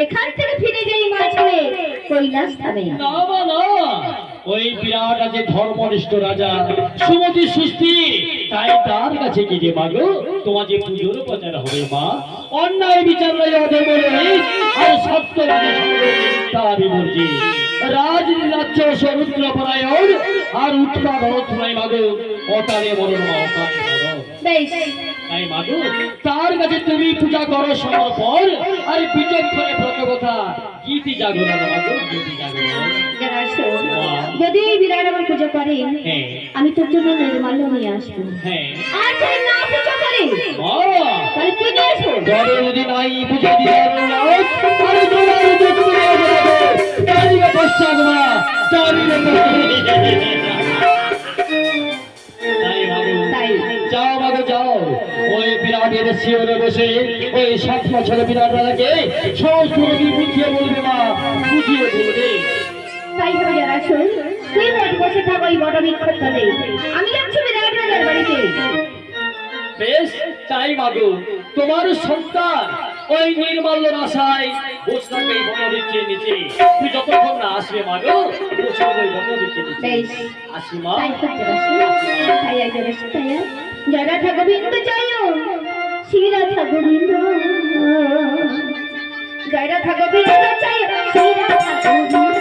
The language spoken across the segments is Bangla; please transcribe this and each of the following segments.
এখান থেকে ফিরে যাই মাঝে কৈলাস ধামে। না না, ওই বিরাট আছে ধর্মনিষ্ঠ রাজা সুমতি সুস্থি, তাই তার কাছে গিয়ে মাগো তোমার যে পুজোর প্রচার হবে মা। অন্যায় বিচার আর সত্য তার বিমর্জি রাজনীতি সমুদ্র পরায়ণ আর উৎপাদ অর্থনাই মাগো অটারে মরণ মা অটারে মরণ। তাই মাগো তার কাছে তুমি পূজা করো সমর্পণ আর বিচক্ষণে ব্রতকথা গীতি জাগরণ মাগো গীতি জাগরণ। যদি বিরাট আমার পুজো করে আমি তোর জন্য নির্মাল্য নিয়ে আসবো। আর যদি না পুজো করে তাহলে কি নিয়ে আসবো? যদি নাই পুজো দিয়ে আরে তোমার দুধ নিয়ে যাবো চারিয়ে পশ্চাৎ মা চারিয়ে যাও মাগো যাও, ওই বিরাটের শিওরে বসে ওই 7 বছরের বিরাট রাজাকে সমস্ত রোগী বুঝিয়ে বলবে মা, বুঝিয়ে বলবে। তাই হবে যারা শোন, তুই বসে থাক ওই বড় বৃক্ষের তলে, আমি যাচ্ছি বিরাট রাজার বাড়িতে। বেশ তাই মাগো, তোমার সন্তান ওই নির্মাল্যর আশায় বসে থাকবে এই বড় বৃক্ষের নিচে। তুই যতক্ষণ না আসবে মাগো বসে ওই বড় বৃক্ষের নিচে। আসি মা। তাই যারা থাকো বিন্দু চাই শিরা থাকো বিন্দু, যারা থাকো বিন্দু চাই শিরা থাকো বিন্দু।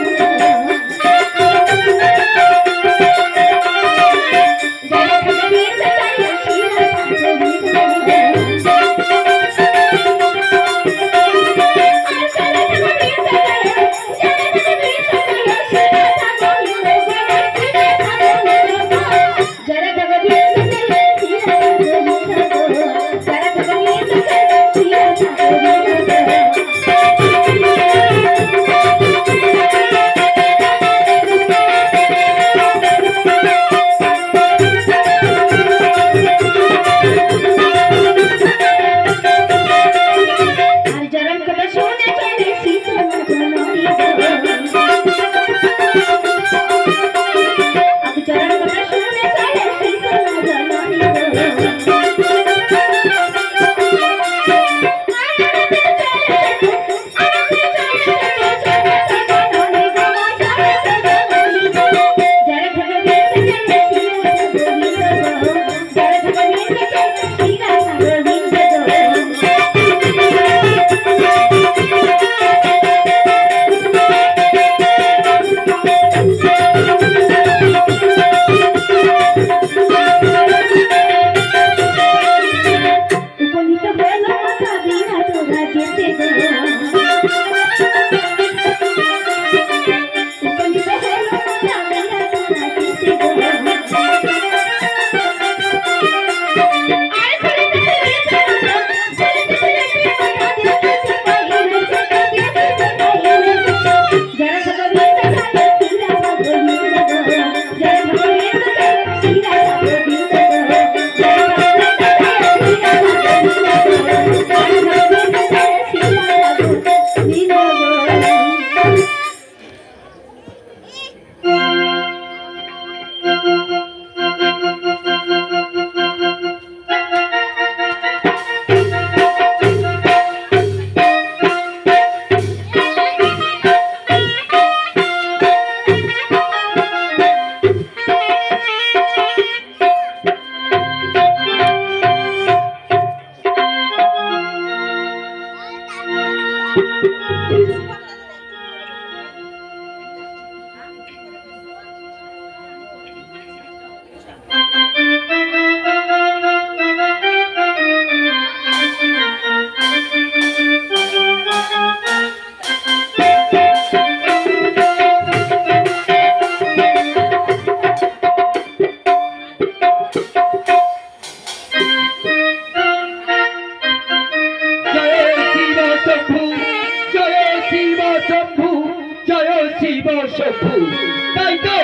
তাই তো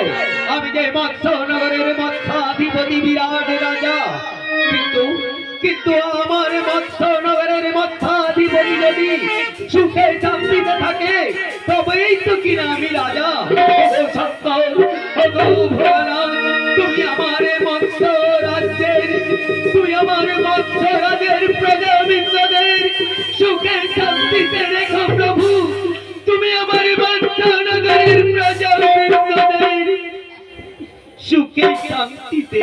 আমি যে মৎস্য নগরের মৎস্যাধিপতি বিরাট রাজা, কিন্তু আমার মৎস্য নগরের মৎস্যাধিপতি যদি সুখে শান্তিতে থাকে তবেই তো কিনা আমি রাজা। ও সত্য তুমি আমার মৎস্য রাজ্যের প্রজাবৃন্দদের সুখে শান্তিতে রেখো প্রভু। শান্তিতে।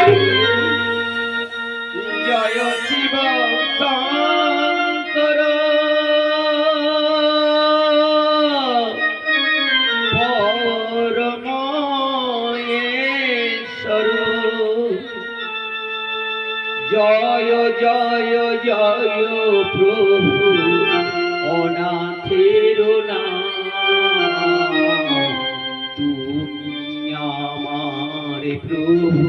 জয় শিব শঙ্কর পরমেশ্বর। জয় জয় জয় প্রভু অনাথের নাম, তুমি আমার প্রভু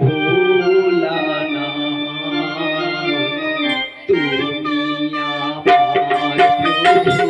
ভোলানাথ, তুমি আমার প্রভু